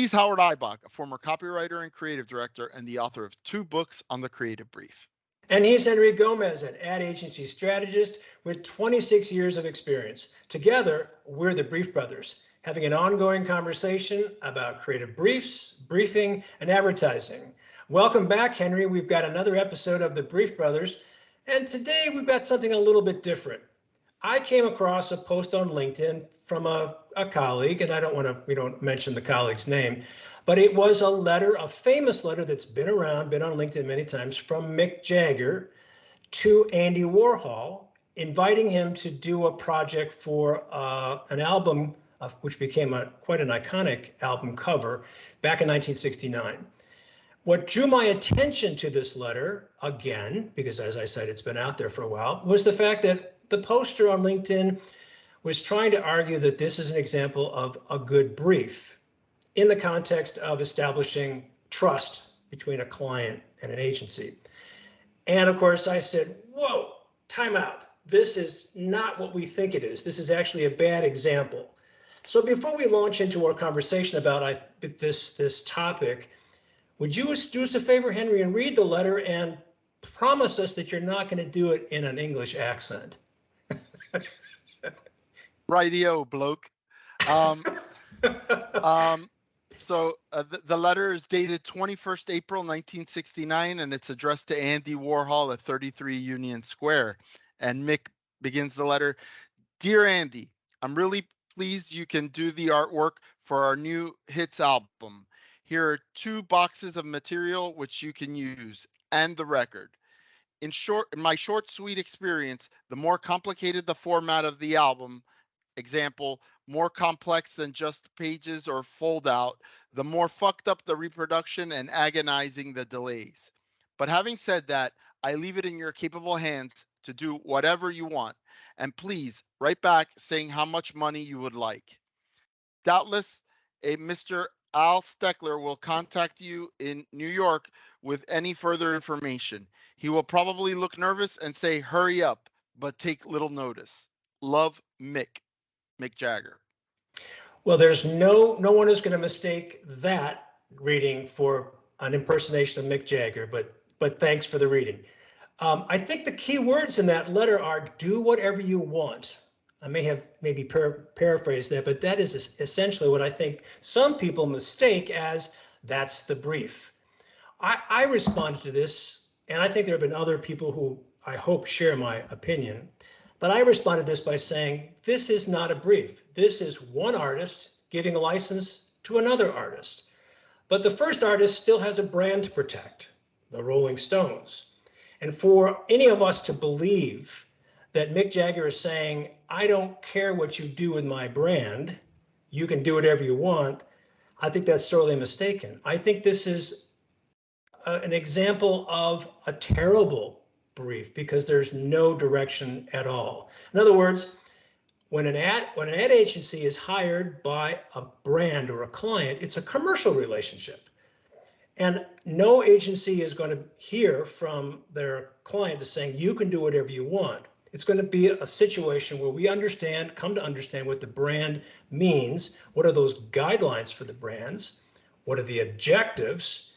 He's Howard Eibach, a former copywriter and creative director and the author of 2 books on the creative brief. And he's Henry Gomez, an ad agency strategist with 26 years of experience. Together, we're the Brief Brothers, having an ongoing conversation about creative briefs, briefing, and advertising. Welcome back, Henry. We've got another episode of the Brief Brothers, and today we've got something a little bit different. I came across a post on LinkedIn from a colleague, and we don't mention the colleague's name, but it was a letter, a famous letter that's been around, been on LinkedIn many times, from Mick Jagger to Andy Warhol, inviting him to do a project for an album, which became quite an iconic album cover back in 1969. What drew my attention to this letter, again, because as I said, it's been out there for a while, was the fact that the poster on LinkedIn was trying to argue that this is an example of a good brief in the context of establishing trust between a client and an agency. And of course, I said, whoa, time out. This is not what we think it is. This is actually a bad example. So before we launch into our conversation about this topic, would you do us a favor, Henry, and read the letter and promise us that you're not going to do it in an English accent? Rightio, bloke. So the letter is dated 21st April 1969, and it's addressed to Andy Warhol at 33 Union Square. And Mick begins the letter, "Dear Andy, I'm really pleased you can do the artwork for our new hits album. Here are 2 boxes of material which you can use, and the record. In my short, sweet experience, the more complicated the format of the album, example, more complex than just pages or fold out, the more fucked up the reproduction and agonizing the delays. But having said that, I leave it in your capable hands to do whatever you want. And please write back saying how much money you would like. Doubtless, a Mr. Al Steckler will contact you in New York with any further information. He will probably look nervous and say, hurry up, but take little notice. Love, Mick Jagger." Well, there's no one is going to mistake that reading for an impersonation of Mick Jagger, but thanks for the reading. I think the key words in that letter are do whatever you want. I may have maybe paraphrased that, but that is essentially what I think some people mistake as that's the brief. I responded to this, and I think there have been other people who I hope share my opinion, but I responded to this by saying, this is not a brief. This is one artist giving a license to another artist. But the first artist still has a brand to protect, the Rolling Stones. And for any of us to believe that Mick Jagger is saying, I don't care what you do with my brand, you can do whatever you want, I think that's sorely mistaken. I think this is an example of a terrible brief because there's no direction at all. In other words, when an ad agency is hired by a brand or a client, it's a commercial relationship. And no agency is going to hear from their client as saying, you can do whatever you want. It's going to be a situation where we come to understand what the brand means. What are those guidelines for the brands? What are the objectives?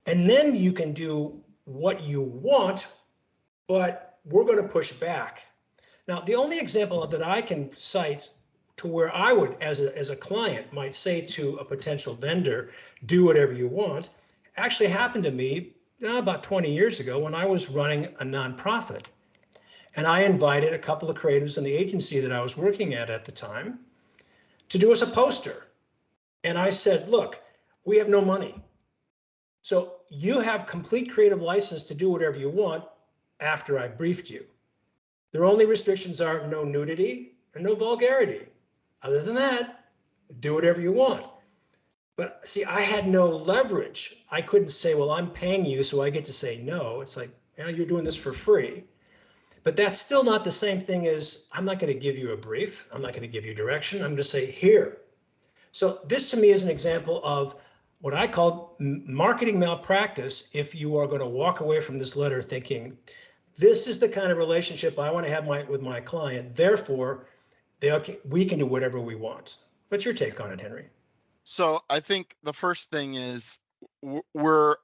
And then you can do what you want, but we're going to push back. Now, the only example that I can cite to where I would, as a client, might say to a potential vendor, do whatever you want, actually happened to me about 20 years ago when I was running a nonprofit. And I invited a couple of creatives in the agency that I was working at the time to do us a poster. And I said, look, we have no money. So you have complete creative license to do whatever you want after I briefed you. Their only restrictions are no nudity and no vulgarity. Other than that, do whatever you want. But see, I had no leverage. I couldn't say, well, I'm paying you, so I get to say no. It's like, you're doing this for free. But that's still not the same thing as I'm not going to give you a brief. I'm not going to give you direction. I'm going to say here. So this to me is an example of what I call marketing malpractice. If you are going to walk away from this letter thinking, this is the kind of relationship I want to have with my client. Therefore, we can do whatever we want. What's your take on it, Henry? So I think the first thing is we're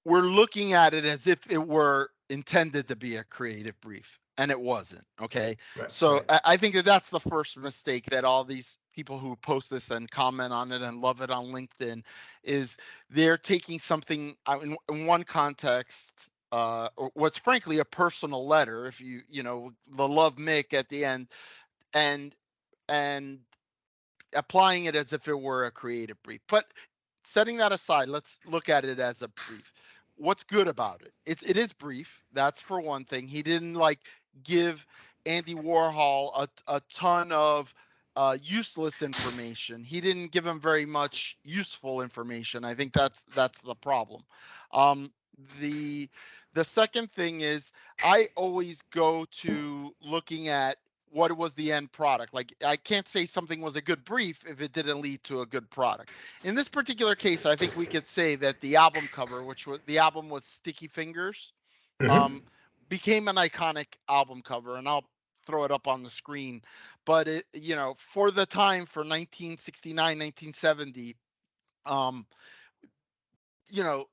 looking at it as if it were intended to be a creative brief, and it wasn't. Okay, Right, so right. I think that that's the first mistake that all these people who post this and comment on it and love it on LinkedIn is they're taking something in one context. Or what's frankly a personal letter, if the love Mick at the end, and and applying it as if it were a creative brief. But setting that aside, let's look at it as a brief. What's good about it? It is brief. That's for one thing. He didn't like give Andy Warhol a ton of useless information. He didn't give him very much useful information. I think that's the problem. Um, the the second thing is I always go to looking at what was the end product. Like I can't say something was a good brief if it didn't lead to a good product. In this particular case, I think we could say that the album cover, which was the album was Sticky Fingers, Mm-hmm. um, became an iconic album cover, and I'll throw it up on the screen. But it, for the time, for 1969, 1970, um, you know,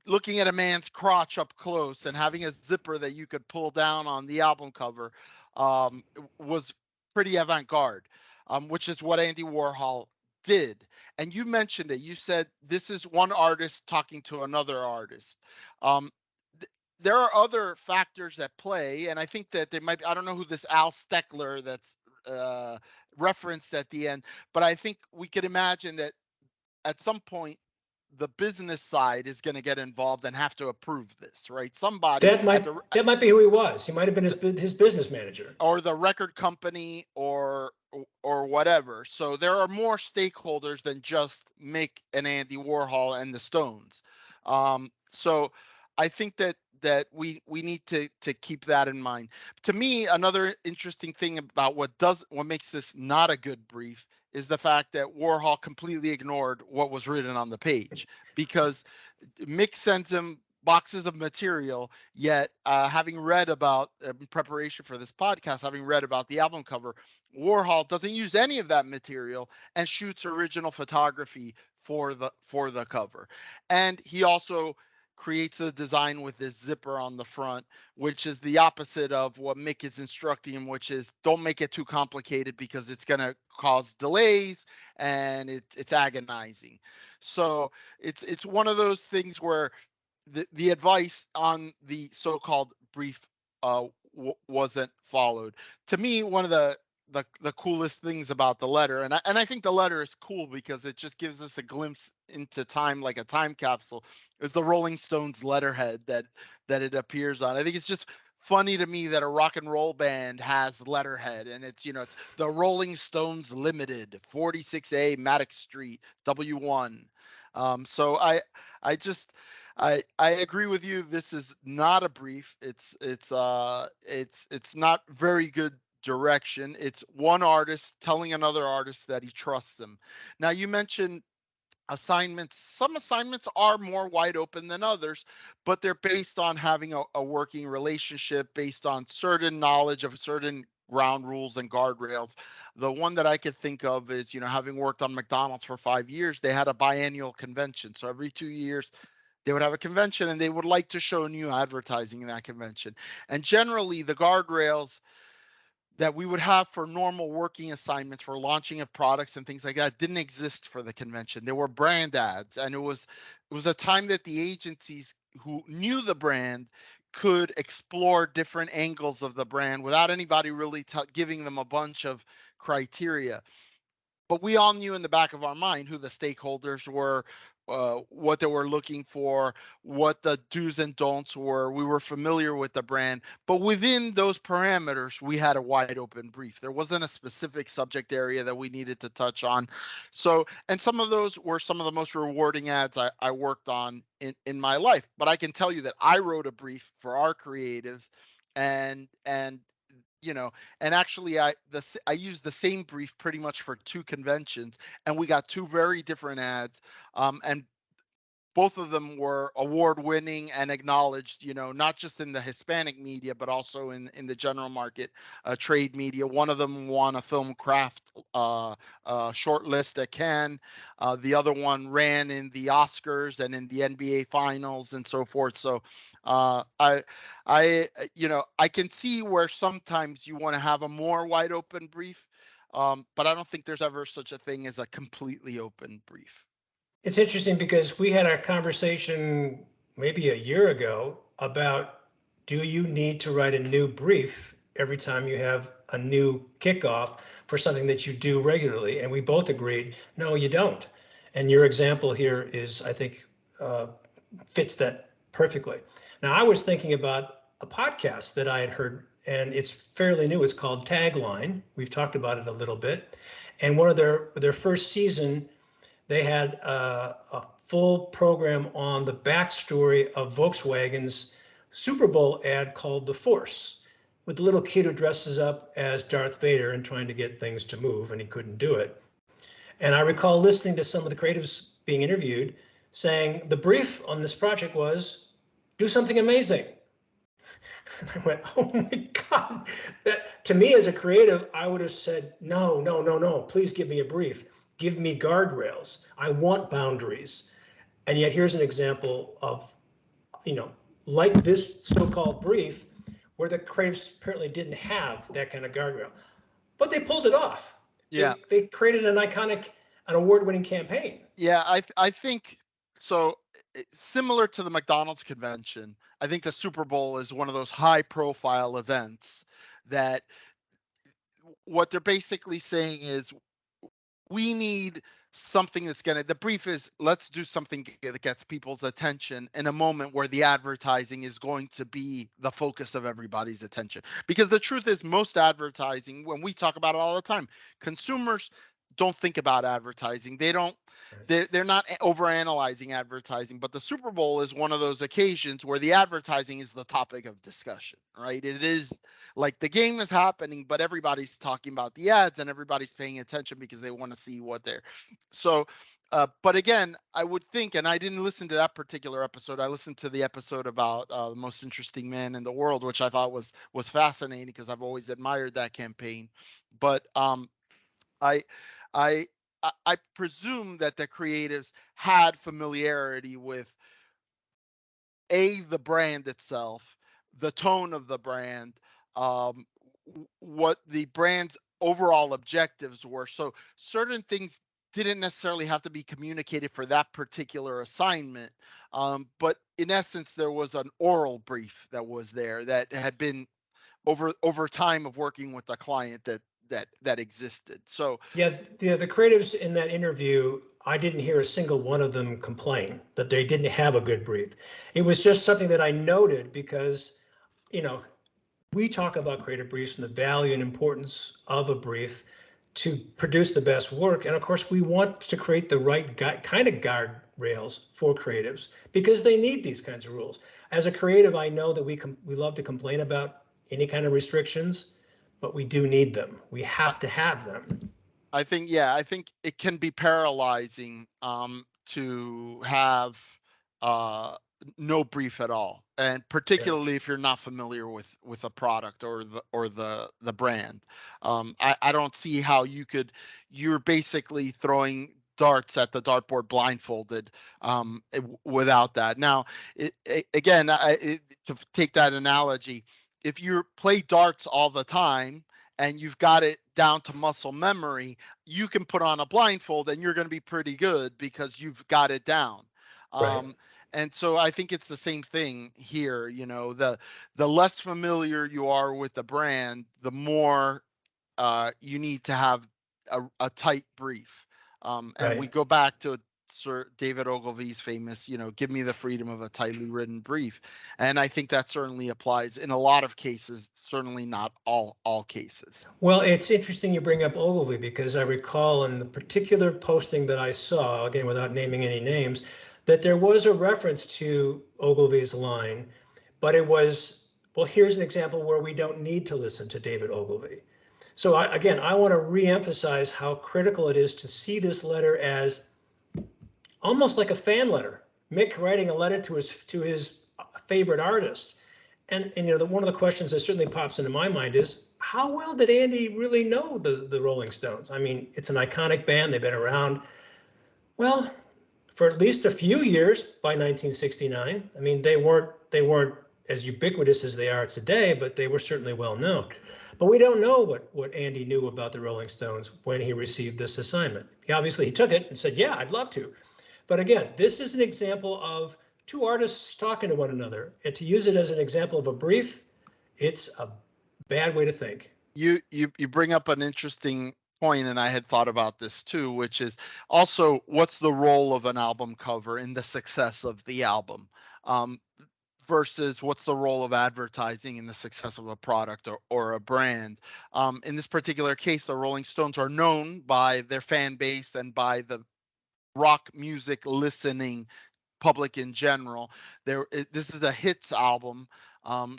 looking at a man's crotch up close and having a zipper that you could pull down on the album cover was pretty avant-garde, which is what Andy Warhol did. And you mentioned it. You said this is one artist talking to another artist. Um, there are other factors at play, and I think that they might. I don't know who this Al Steckler that's referenced at the end, but I think we could imagine that at some point the business side is going to get involved and have to approve this, right? Somebody That at might the that might be who he was. He might have been his business manager. or the record company or whatever. So there are more stakeholders than just Mick and Andy Warhol and the Stones. So I think that we need to keep that in mind. To me, another interesting thing about what makes this not a good brief is the fact that Warhol completely ignored what was written on the page, because Mick sends him boxes of material. Yet, having read about in preparation for this podcast, having read about the album cover, Warhol doesn't use any of that material and shoots original photography for the cover. And he also creates a design with this zipper on the front, which is the opposite of what Mick is instructing him, which is don't make it too complicated because it's going to cause delays and it's agonizing. So it's one of those things where the advice on the so-called brief wasn't followed. To me, one of the coolest things about the letter, and I think the letter is cool because it just gives us a glimpse into time, like a time capsule, is the Rolling Stones letterhead that it appears on. I think it's just funny to me that a rock and roll band has letterhead, and it's the Rolling Stones Limited, 46A Maddox Street, W1. So I just I agree with you. This is not a brief. It's not very good direction. It's one artist telling another artist that he trusts them. Now you mentioned assignments. Some assignments are more wide open than others, but they're based on having a working relationship, based on certain knowledge of certain ground rules and guardrails. The one that I could think of is, having worked on McDonald's for 5 years, they had a biennial convention. So every 2 years, they would have a convention and they would like to show new advertising in that convention. And generally, the guardrails that we would have for normal working assignments for launching of products and things like that didn't exist for the convention. There were brand ads, and it was a time that the agencies who knew the brand could explore different angles of the brand without anybody really giving them a bunch of criteria. But we all knew in the back of our mind who the stakeholders were, what they were looking for, what the do's and don'ts were. We were familiar with the brand, but within those parameters, we had a wide open brief. There wasn't a specific subject area that we needed to touch on. So, and some of those were some of the most rewarding ads I worked on in my life. But I can tell you that I wrote a brief for our creatives, and and actually I used the same brief pretty much for two conventions, and we got two very different ads. And both of them were award-winning and acknowledged, not just in the Hispanic media, but also in the general market trade media. One of them won a film craft short list at Cannes. The other one ran in the Oscars and in the NBA finals and so forth. So I can see where sometimes you want to have a more wide open brief, but I don't think there's ever such a thing as a completely open brief. It's interesting because we had a conversation maybe a year ago about, do you need to write a new brief every time you have a new kickoff for something that you do regularly? And we both agreed, no, you don't. And your example here is, I think, fits that perfectly. Now, I was thinking about a podcast that I had heard, and it's fairly new. It's called Tagline. We've talked about it a little bit. And one of their first season, they had a full program on the backstory of Volkswagen's Super Bowl ad called The Force, with the little kid who dresses up as Darth Vader and trying to get things to move, and he couldn't do it. And I recall listening to some of the creatives being interviewed saying the brief on this project was, do something amazing. And I went, oh my God. To me as a creative, I would have said, no, please give me a brief. Give me guardrails. I want boundaries. And yet here's an example of, like this so-called brief, where the creatives apparently didn't have that kind of guardrail, but they pulled it off. Yeah. They created an award-winning campaign. Yeah, I think so. Similar to the McDonald's convention, I think the Super Bowl is one of those high-profile events that what they're basically saying is, we need something that's the brief is, let's do something that gets people's attention in a moment where the advertising is going to be the focus of everybody's attention. Because the truth is, most advertising, when we talk about it all the time, consumers don't think about advertising. They're not overanalyzing advertising, but the Super Bowl is one of those occasions where the advertising is the topic of discussion, right? It is like the game is happening, but everybody's talking about the ads and everybody's paying attention because they want to see what they're. So, but again, I would think, and I didn't listen to that particular episode. I listened to the episode about the most interesting man in the world, which I thought was fascinating because I've always admired that campaign. But I presume that the creatives had familiarity with the brand itself, the tone of the brand, what the brand's overall objectives were. So certain things didn't necessarily have to be communicated for that particular assignment. But in essence, there was an oral brief that was there that had been over time of working with the client that existed. So yeah, the creatives in that interview, I didn't hear a single one of them complain that they didn't have a good brief. It was just something that I noted because, we talk about creative briefs and the value and importance of a brief to produce the best work. And of course, we want to create the right kind of guardrails for creatives because they need these kinds of rules. As a creative, I know that we love to complain about any kind of restrictions, but we do need them. We have to have them. I think it can be paralyzing to have no brief at all, and particularly if you're not familiar with a product or the brand. I don't see how you're basically throwing darts at the dartboard blindfolded without that. Now, to take that analogy, if you play darts all the time and you've got it down to muscle memory, you can put on a blindfold and you're going to be pretty good because you've got it down. Right. And so I think it's the same thing here. The less familiar you are with the brand, the more you need to have a tight brief. And Right. we go back to Sir David Ogilvy's famous, give me the freedom of a tightly written brief. And I think that certainly applies in a lot of cases, certainly not all cases. Well, it's interesting you bring up Ogilvy because I recall in the particular posting that I saw, again, without naming any names, that there was a reference to Ogilvy's line, but it was, well, here's an example where we don't need to listen to David Ogilvy. So I want to reemphasize how critical it is to see this letter as almost like a fan letter. Mick writing a letter to his favorite artist. And one of the questions that certainly pops into my mind is, how well did Andy really know the Rolling Stones? I mean, it's an iconic band. They've been around, well, for at least a few years by 1969. I mean, they weren't as ubiquitous as they are today, but they were certainly well known. But we don't know what Andy knew about the Rolling Stones when he received this assignment. He took it and said, yeah, I'd love to. But again, this is an example of two artists talking to one another. And to use it as an example of a brief, it's a bad way to think. You bring up an interesting point, and I had thought about this too, which is also what's the role of an album cover in the success of the album? Versus what's the role of advertising in the success of a product or a brand. In this particular case, the Rolling Stones are known by their fan base and by the rock music listening public in general. This is a hits album,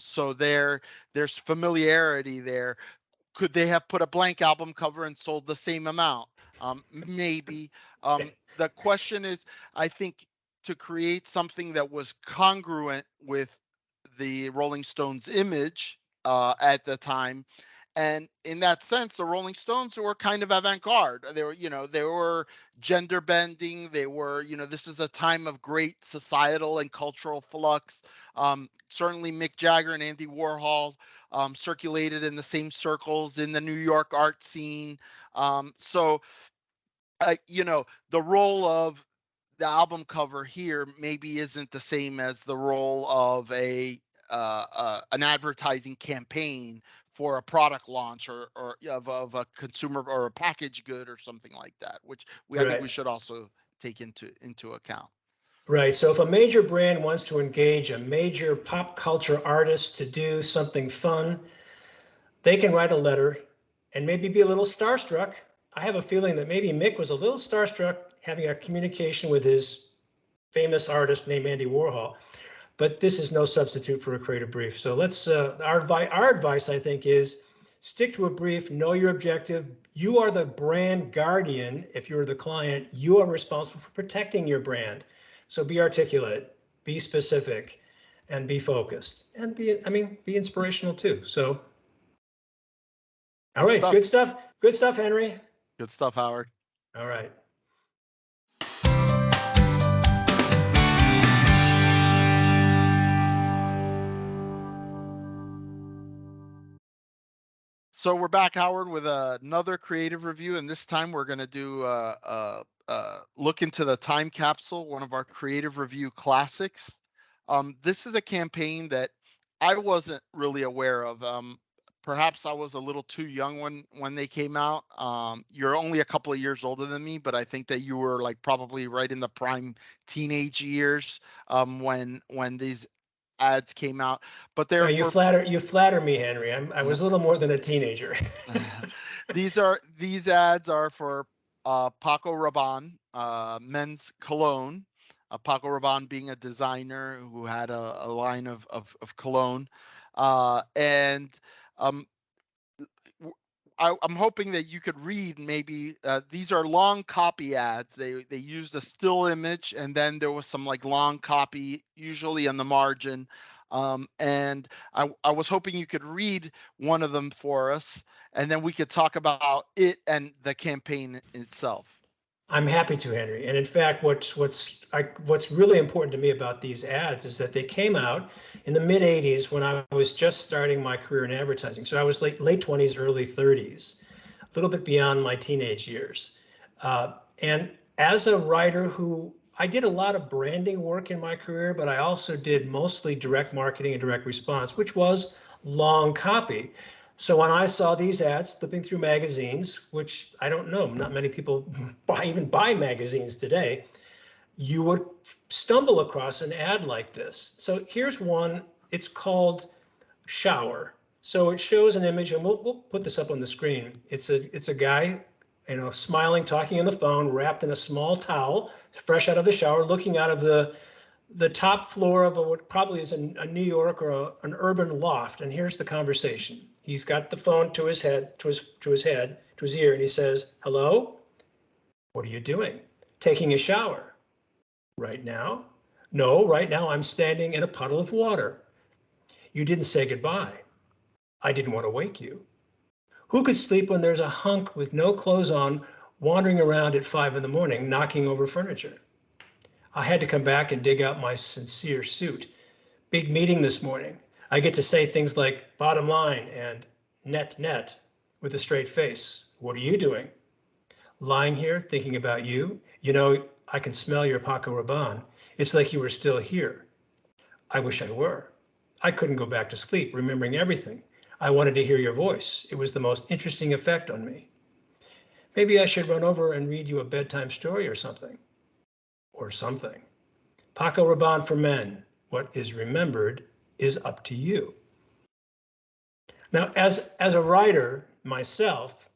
so there's familiarity there. Could they have put a blank album cover and sold the same amount? Maybe. The question is, I think, to create something that was congruent with the Rolling Stones image at the time. And in that sense, the Rolling Stones were kind of avant-garde. They were gender bending. They were, this is a time of great societal and cultural flux. Certainly Mick Jagger and Andy Warhol circulated in the same circles in the New York art scene. The role of the album cover here maybe isn't the same as the role of an advertising campaign for a product launch or of a consumer or a packaged good or something like that, which I think we should also take into account. Right. So if a major brand wants to engage a major pop culture artist to do something fun, they can write a letter and maybe be a little starstruck. I have a feeling that maybe Mick was a little starstruck having a communication with his famous artist named Andy Warhol. But this is no substitute for a creative brief. So let's our advice, I think, is stick to a brief, know your objective. You are the brand guardian. If you're the client, you are responsible for protecting your brand. So be articulate, be specific, and be focused, and be inspirational too. So, all right, good stuff. Good stuff, Henry. Good stuff, Howard. All right. So we're back, Howard, with another creative review, and this time we're going to do look into the Time Capsule, one of our creative review classics. This is a campaign that I wasn't really aware of. Perhaps I was a little too young when they came out. You're only a couple of years older than me, but I think that you were like probably right in the prime teenage years when these ads came out. But they're you flatter me, Henry. I was a little more than a teenager. These ads are for Paco Rabanne, men's cologne. Paco Rabanne being a designer who had a line of cologne, and I'm hoping that you could read maybe these are long copy ads. They used a still image, and then there was some like long copy, usually on the margin. And I was hoping you could read one of them for us, and then we could talk about it and the campaign itself. I'm happy to, Henry. And in fact, what's really important to me about these ads is that they came out in the mid 80s when I was just starting my career in advertising. So I was late 20s, early 30s, a little bit beyond my teenage years. And as a writer I did a lot of branding work in my career, but I also did mostly direct marketing and direct response, which was long copy. So when I saw these ads flipping through magazines, which I don't know, not many people even buy magazines today, you would stumble across an ad like this. So here's one. It's called Shower. So it shows an image, and we'll put this up on the screen. It's a guy, smiling, talking on the phone, wrapped in a small towel, fresh out of the shower, looking out of the top floor of what probably is a New York or an urban loft. And here's the conversation. He's got the phone to his head, to his ear, and he says, "Hello? What are you doing? Taking a shower. Right now? No, right now I'm standing in a puddle of water. You didn't say goodbye. I didn't want to wake you. Who could sleep when there's a hunk with no clothes on wandering around at 5 in the morning, knocking over furniture? I had to come back and dig out my sincere suit. Big meeting this morning. I get to say things like bottom line and net with a straight face. What are you doing? Lying here thinking about you. You know, I can smell your Paco Rabanne. It's like you were still here. I wish I were. I couldn't go back to sleep remembering everything. I wanted to hear your voice. It was the most interesting effect on me. Maybe I should run over and read you a bedtime story or something. Or something. Paco Rabanne for men. What is remembered is up to you. Now, as a writer myself,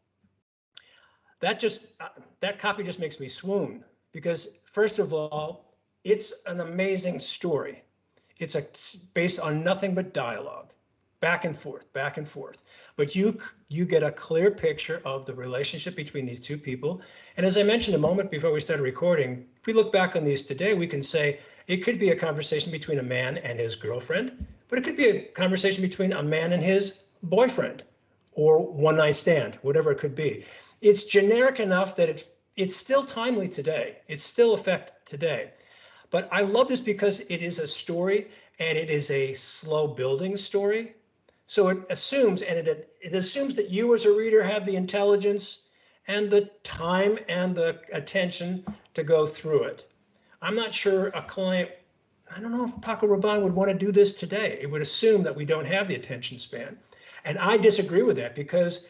that copy just makes me swoon, because first of all, it's an amazing story. It's based on nothing but dialogue, back and forth. But you get a clear picture of the relationship between these two people. And as I mentioned a moment before we started recording, if we look back on these today, we can say it could be a conversation between a man and his girlfriend, but it could be a conversation between a man and his boyfriend or one night stand, whatever it could be. It's generic enough that it's still timely today. It's still effect today. But I love this because it is a story, and it is a slow building story. So it assumes, and it assumes that you as a reader have the intelligence and the time and the attention to go through it. I'm not sure a client, I don't know if Paco Rabanne would want to do this today. It would assume that we don't have the attention span. And I disagree with that, because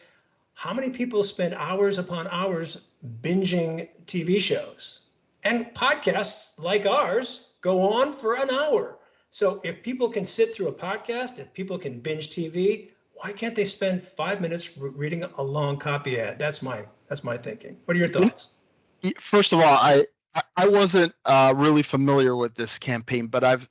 how many people spend hours upon hours binging TV shows? And podcasts like ours go on for an hour. So if people can sit through a podcast, if people can binge TV, why can't they spend 5 minutes reading a long copy ad? That's my thinking. What are your thoughts? First of all, I wasn't really familiar with this campaign, but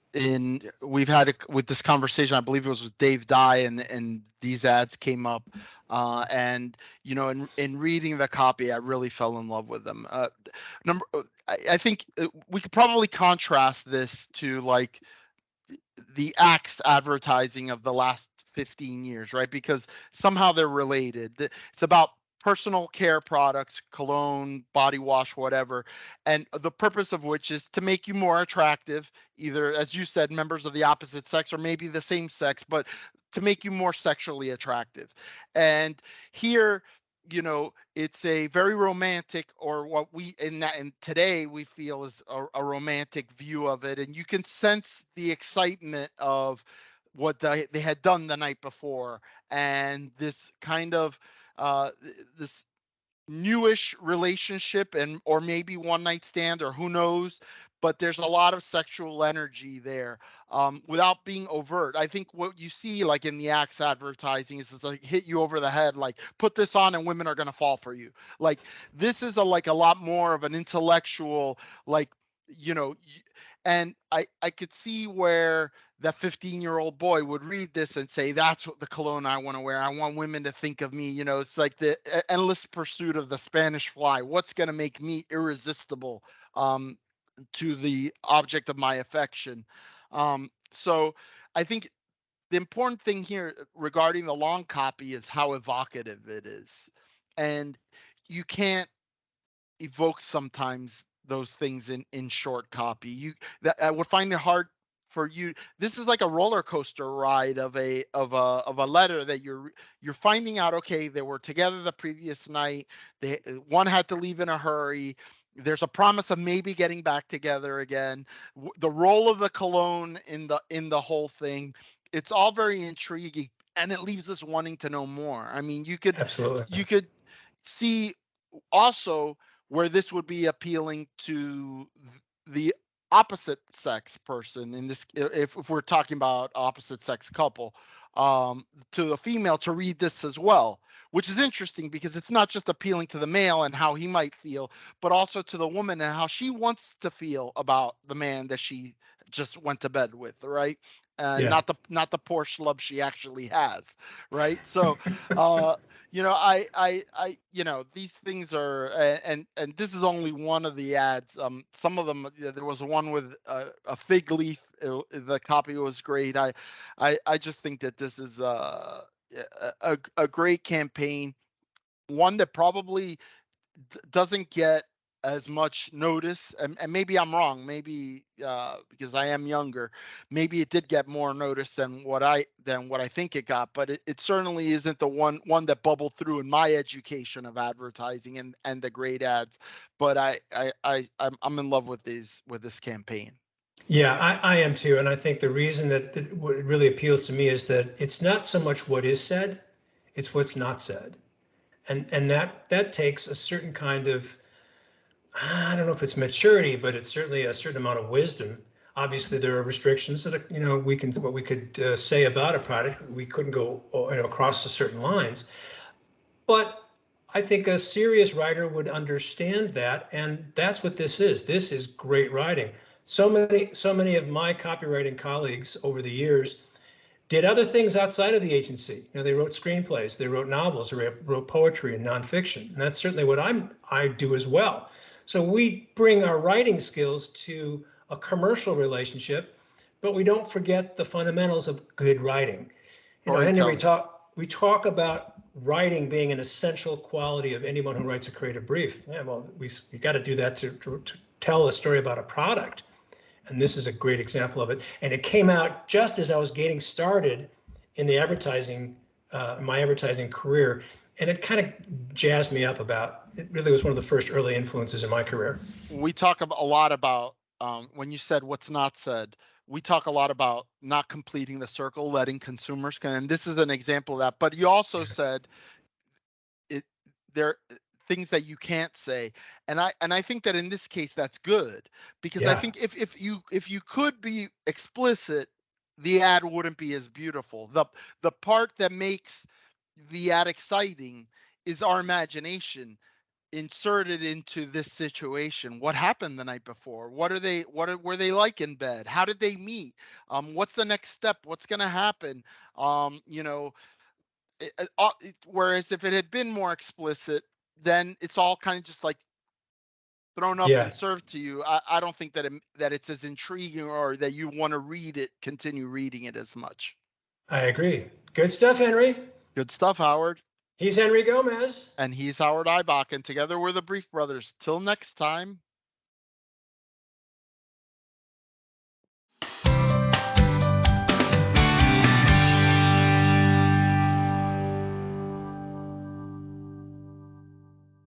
we've had with this conversation. I believe it was with Dave Dye, and these ads came up, and you know, in reading the copy, I really fell in love with them. I think we could probably contrast this to like the Axe advertising of the last 15 years, right? Because somehow they're related. It's about personal care products, cologne, body wash, whatever, and the purpose of which is to make you more attractive, either, as you said, members of the opposite sex or maybe the same sex, but to make you more sexually attractive. And here, you know, it's a very romantic, or what we in today we feel is a romantic view of it, and you can sense the excitement of what they had done the night before, and this kind of this newish relationship, and or maybe one night stand, or who knows, but there's a lot of sexual energy there, without being overt. I think what you see like in the Axe advertising is like hit you over the head, like put this on and women are going to fall for you. Like this is a lot more of an intellectual, like, you know, and I could see where that 15-year-old boy would read this and say, that's what the cologne I want to wear. I want women to think of me. You know, it's like the endless pursuit of the Spanish fly. What's going to make me irresistible to the object of my affection? So I think the important thing here regarding the long copy is how evocative it is. And you can't evoke sometimes those things in short copy. I would find it hard for you. This is like a roller coaster ride of a letter that you're finding out, okay, they were together the previous night, one had to leave in a hurry, there's a promise of maybe getting back together again, the role of the cologne in the whole thing. It's all very intriguing, and it leaves us wanting to know more. I mean, you could see also where this would be appealing to the opposite sex person in this, if we're talking about opposite sex couple, to the female to read this as well, which is interesting because it's not just appealing to the male and how he might feel, but also to the woman and how she wants to feel about the man that she just went to bed with, right? Yeah. Not the poor schlub she actually has, right? So, these things are, and this is only one of the ads. Some of them, there was one with a fig leaf. The copy was great. I just think that this is a great campaign, one that probably doesn't get as much notice, and maybe I'm wrong, maybe because I am younger, maybe it did get more notice than what I think it got, but it certainly isn't the one that bubbled through in my education of advertising and the great ads. But I'm in love with this campaign. Yeah, I am too. And I think the reason that what really appeals to me is that it's not so much what is said, it's what's not said. And that takes a certain kind of, I don't know if it's maturity, but it's certainly a certain amount of wisdom. Obviously, there are restrictions that what we could say about a product. We couldn't go across certain lines, but I think a serious writer would understand that, and that's what this is. This is great writing. So many of my copywriting colleagues over the years did other things outside of the agency. They wrote screenplays, they wrote novels, they wrote poetry and nonfiction, and that's certainly what I do as well. So we bring our writing skills to a commercial relationship, but we don't forget the fundamentals of good writing. Henry, we talk about writing being an essential quality of anyone who writes a creative brief. Yeah, well, we got to do that to tell a story about a product. And this is a great example of it. And it came out just as I was getting started in the my advertising career. And it kind of jazzed me up it really was one of the first early influences in my career. We talk a lot about, when you said what's not said, we talk a lot about not completing the circle, letting consumers come. And this is an example of that. But you also said there things that you can't say, and I think that in this case that's good, because I think if you could be explicit, the ad wouldn't be as beautiful. The part that makes the ad exciting is our imagination inserted into this situation. What happened the night before? What were they like in bed? How did they meet? What's the next step? What's going to happen? Whereas if it had been more explicit, then it's all kind of just like thrown up and served to you. I don't think that it's as intriguing, or that you want to continue reading it as much. I agree. Good stuff, Henry. Good stuff, Howard. He's Henry Gomez. And he's Howard Eibach, and together we're the Brief Brothers. Till next time.